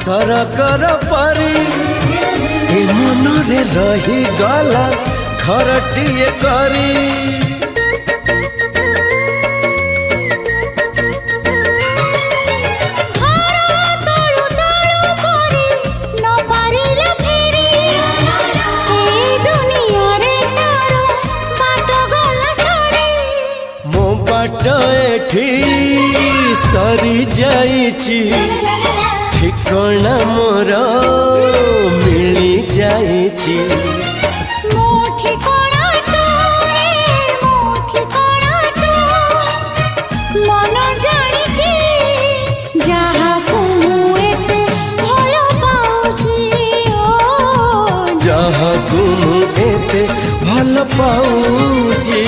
सरकर परी ए मनरे रही गला घरटिए करी। बाट एठी सरी जाइची ठिकाना मोर मिली जाइची। मन जानिची जहाकू एते भल पाउची जहाकू एते भल पाउची।